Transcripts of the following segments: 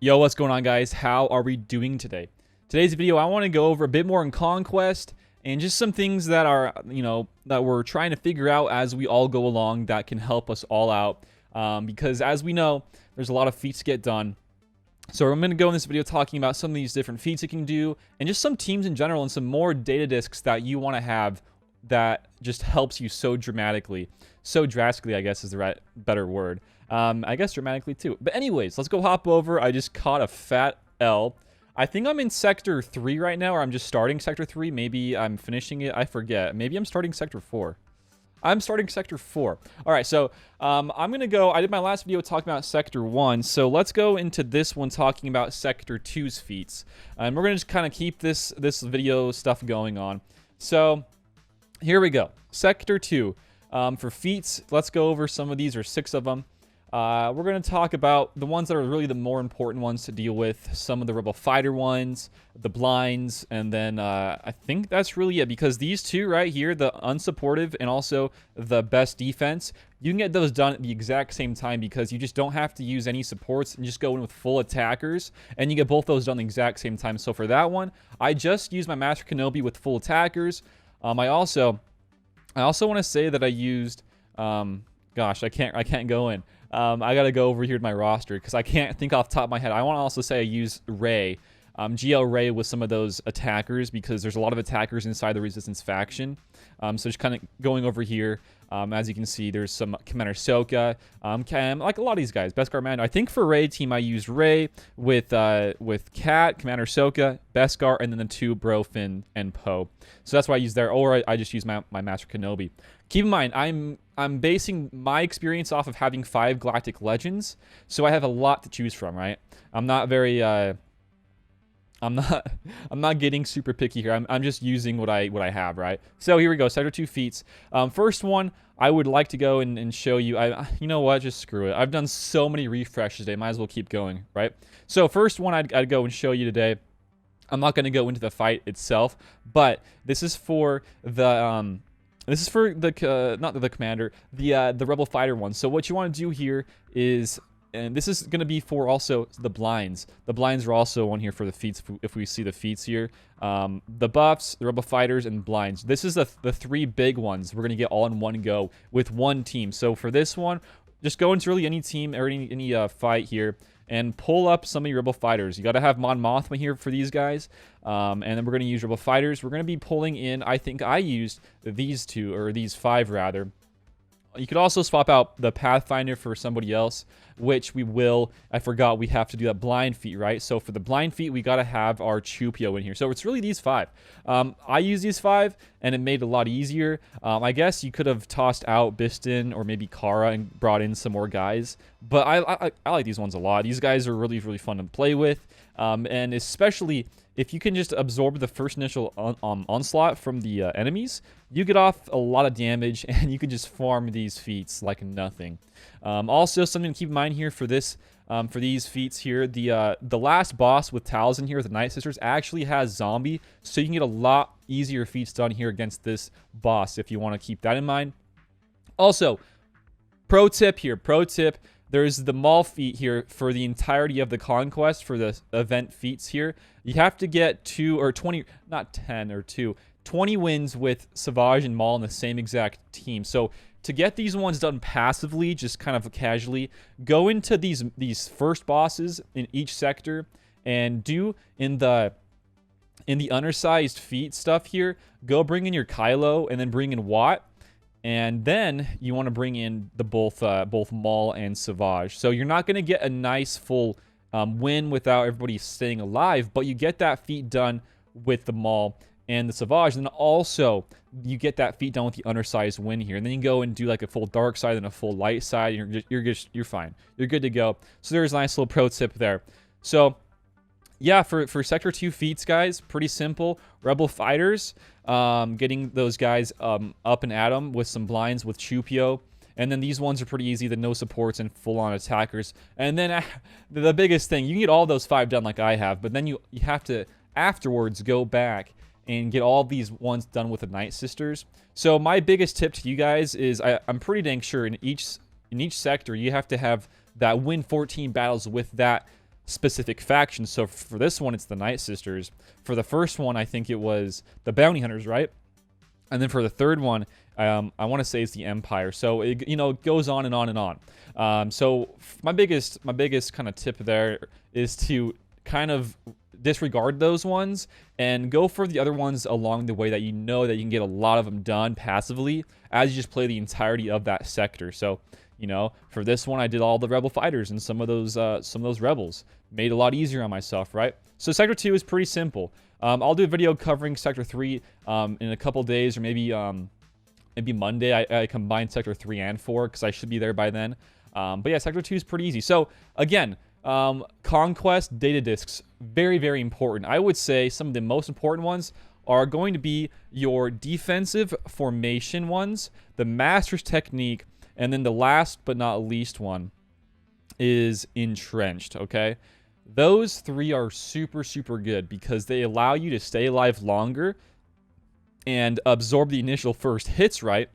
Yo, what's going on, guys? How are we doing today? Today's video, I want to go over a bit more in Conquest and just some things that are, that we're trying to figure out as we all go along that can help us all out. Because as we know, there's a lot of feats to get done. So I'm going to go in this video talking about some of these different feats you can do and just some teams in general and some more data discs that you want to have that just helps you so dramatically. So drastically, I guess, is the better word. I guess dramatically too. But anyways, let's go hop over. I just caught a fat L. I think I'm in Sector 3 right now, or I'm just starting Sector 3. Maybe I'm finishing it. I forget. Maybe I'm starting Sector 4. I'm starting Sector 4. All right, so I'm going to go. I did my last video talking about Sector 1, so let's go into this one talking about Sector 2's feats. And we're going to just kind of keep this video stuff going on. So here we go. Sector 2. For feats, let's go over some of these, or 6 of them. We're going to talk about the ones that are really the more important ones to deal with, some of the Rebel Fighter ones, the blinds, and then I think that's really it, because these two right here, the unsupportive and also the best defense, you can get those done at the exact same time because you just don't have to use any supports and just go in with full attackers, and you get both those done at the exact same time. So for that one, I just used my Master Kenobi with full attackers. I also want to say that I used, gosh, I can't go in. I gotta go over here to my roster because I can't think off the top of my head. I want to also say I use Rey, GL Rey with some of those attackers because there's a lot of attackers inside the Resistance faction. So just kind of going over here, as you can see, there's some Commander Soka, like a lot of these guys. Beskar Mando. I think for Rey team I used Rey with Cat, Commander Soka, Beskar, and then the 2 Brofin and Poe. So that's why I use there, or I just use my Master Kenobi. Keep in mind, I'm basing my experience off of having 5 Galactic Legends, so I have a lot to choose from, right? I'm not very I'm not getting super picky here. I'm just using what I have, right? So here we go, Sector 2 feats. First one, I would like to go and show you. You know what? Just screw it. I've done so many refreshes today. Might as well keep going, right? So first one, I'd go and show you today. I'm not going to go into the fight itself, but this is for the not the commander, the Rebel Fighter one. So what you want to do here is, and this is going to be for also the blinds. The blinds are also on here for the feats, if we see the feats here. The buffs, the Rebel Fighters, and blinds. This is the 3 big ones we're going to get all in one go with one team. So for this one, just go into really any team or any fight here and pull up some of your Rebel Fighters. You got to have Mon Mothma here for these guys. And then we're going to use Rebel Fighters. We're going to be pulling in, I think I used these 2, or these 5 rather. You could also swap out the Pathfinder for somebody else, which we will. I forgot we have to do that blind feat, right? So for the blind feat, we got to have our Chupio in here. So it's really these 5. I use these 5, and it made it a lot easier. I guess you could have tossed out Biston or maybe Kara and brought in some more guys. But I like these ones a lot. These guys are really, really fun to play with. And especially if you can just absorb the first initial onslaught from the enemies, you get off a lot of damage, and you can just farm these feats like nothing. Also, something to keep in mind here for this, for these feats here, the last boss with Talzin here with the Night Sisters actually has zombie, so you can get a lot easier feats done here against this boss if you want to keep that in mind. Also, pro tip here, there's the Maul feat here for the entirety of the Conquest for the event feats here. You have to get 2 or 20, not 10 or 2, 20 wins with Savage and Maul in the same exact team. So to get these ones done passively, just kind of casually, go into these first bosses in each sector and do in the undersized feat stuff here, go bring in your Kylo and then bring in Watt. And then you want to bring in the both Maul and Savage. So you're not going to get a nice full win without everybody staying alive, but you get that feat done with the Maul and the Savage. And then also you get that feat done with the undersized win here. And then you go and do like a full dark side and a full light side. And you're fine. You're good to go. So there's a nice little pro tip there. So yeah, for Sector 2 feats, guys, pretty simple. Rebel Fighters, getting those guys up and at them with some blinds with Chupio. And then these ones are pretty easy, the no supports and full-on attackers. And then the biggest thing, you can get all those 5 done like I have, but then you have to afterwards go back and get all these ones done with the Night Sisters. So my biggest tip to you guys is I'm pretty dang sure in each sector you have to have that win 14 battles with that specific factions. So for this one, it's the Night Sisters. For the first one, I think it was the Bounty Hunters, right? And then for the third one, I want to say it's the Empire. So it, you know, it goes on and on and on. So my biggest kind of tip there is to kind of disregard those ones and go for the other ones along the way that you know that you can get a lot of them done passively as you just play the entirety of that sector. So, you know, for this one, I did all the Rebel fighters and some of those rebels. Made it a lot easier on myself, right? So Sector 2 is pretty simple. I'll do a video covering Sector 3 in a couple days, or maybe Monday. I combined Sector 3 and 4 because I should be there by then. But yeah, Sector 2 is pretty easy. So again, Conquest data discs, very, very important. I would say some of the most important ones are going to be your defensive formation ones, the Master's Technique, and then the last but not least one is Entrenched, okay? Those three are super, super good because they allow you to stay alive longer and absorb the initial first hits, right?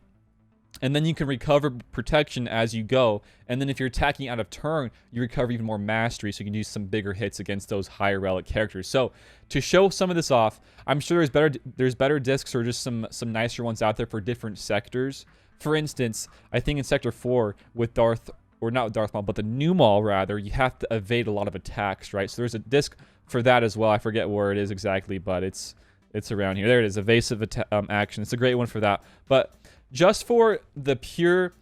And then you can recover protection as you go. And then if you're attacking out of turn, you recover even more mastery, so you can do some bigger hits against those higher relic characters. So to show some of this off, I'm sure there's better discs or just some nicer ones out there for different sectors. For instance, I think in Sector 4 with Darth, or not Darth Maul, but the new Maul rather, you have to evade a lot of attacks, right? So there's a disc for that as well. I forget where it is exactly, but it's around here. There it is, evasive action. It's a great one for that. But just for the pure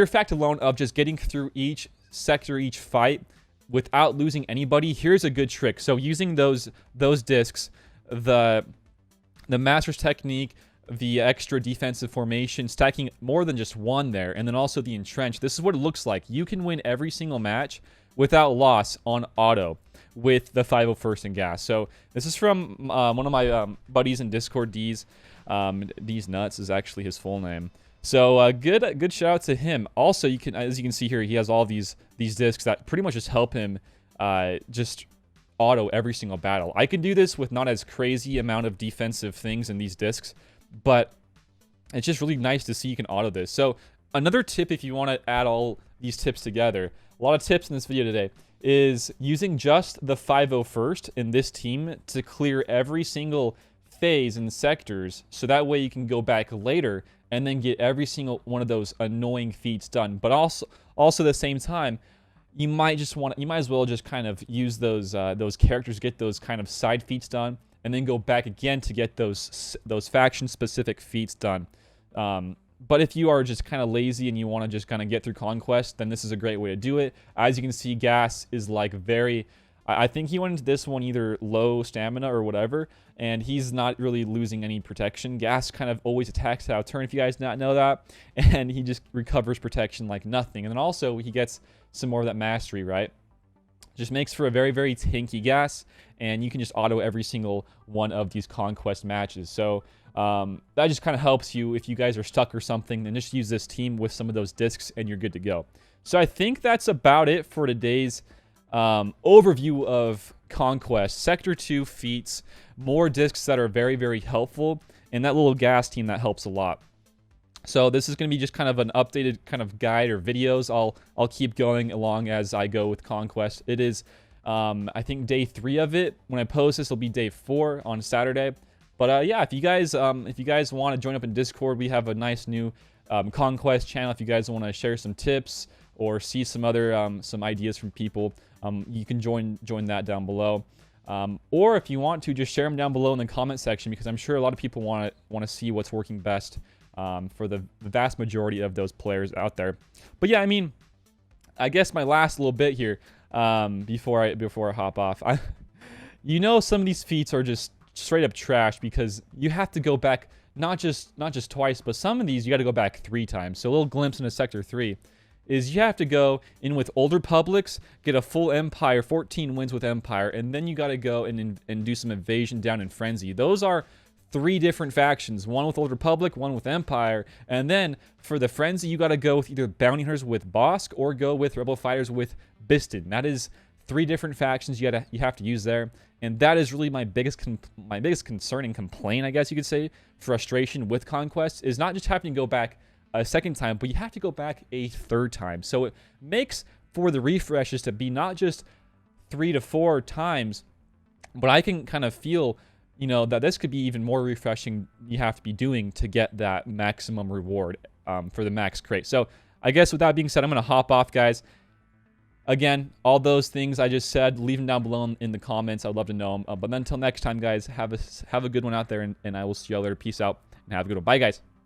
fact alone of just getting through each sector, each fight, without losing anybody, here's a good trick. So using those discs, the Master's Technique, the extra defensive formation, stacking more than just one there, and then also the Entrenched. This is what it looks like. You can win every single match without loss on auto with the 501st and gas. So this is from one of my buddies in Discord, D's. D's Nuts is actually his full name. So good shout out to him. Also, you can, as you can see here, he has all these discs that pretty much just help him just auto every single battle. I can do this with not as crazy amount of defensive things in these discs, but it's just really nice to see you can auto this. So another tip, if you want to add all these tips together, a lot of tips in this video today, is using just the 501st in this team to clear every single phase and sectors, so that way you can go back later and then get every single one of those annoying feats done. But also at the same time, you might as well just kind of use those characters, get those kind of side feats done, and then go back again to get those faction specific feats done. But if you are just kind of lazy and you want to just kind of get through Conquest, then this is a great way to do it. As you can see, Gas is like very... I think he went into this one either low stamina or whatever, and he's not really losing any protection. Gas kind of always attacks out of turn, if you guys not know that, and he just recovers protection like nothing. And then also, he gets some more of that mastery, right? Just makes for a very, very tanky Gas, and you can just auto every single one of these Conquest matches. So that just kind of helps you if you guys are stuck or something, then just use this team with some of those discs, and you're good to go. So I think that's about it for today's overview of Conquest. Sector 2 feats, more discs that are very, very helpful, and that little Gas team that helps a lot. So this is going to be just kind of an updated kind of guide or videos. I'll keep going along as I go with Conquest. It is I think day 3 of it. When I post this, it'll be day 4 on Saturday. But yeah, if you guys want to join up in Discord, we have a nice new Conquest channel. If you guys want to share some tips or see some other some ideas from people, you can join that down below. Or if you want to, just share them down below in the comment section, because I'm sure a lot of people want to see what's working best for the vast majority of those players out there. But yeah, I mean, I guess my last little bit here before I hop off, you know, some of these feats are just straight up trash because you have to go back not just twice, but some of these you got to go back 3 times. So a little glimpse into Sector 3 is you have to go in with Old Republics, get a full Empire, 14 wins with Empire, and then you got to go and do some invasion down in Frenzy. Those are 3 different factions, one with Old Republic, one with Empire, and then for the Frenzy, you got to go with either Bounty Hunters with Bosk or go with Rebel Fighters with Biston. That is 3 different factions you have to use there, and that is really my biggest concern and complaint, I guess you could say, frustration with Conquest, is not just having to go back a second time, but you have to go back a 3rd time. So it makes for the refreshes to be not just 3 to 4 times. But I can kind of feel, you know, that this could be even more refreshing you have to be doing to get that maximum reward for the max crate. So I guess with that being said, I'm going to hop off, guys. Again, all those things I just said, leave them down below in the comments. I'd love to know them. But then until next time, guys, have a good one out there, and I will see you all later. Peace out, and have a good one. Bye, guys.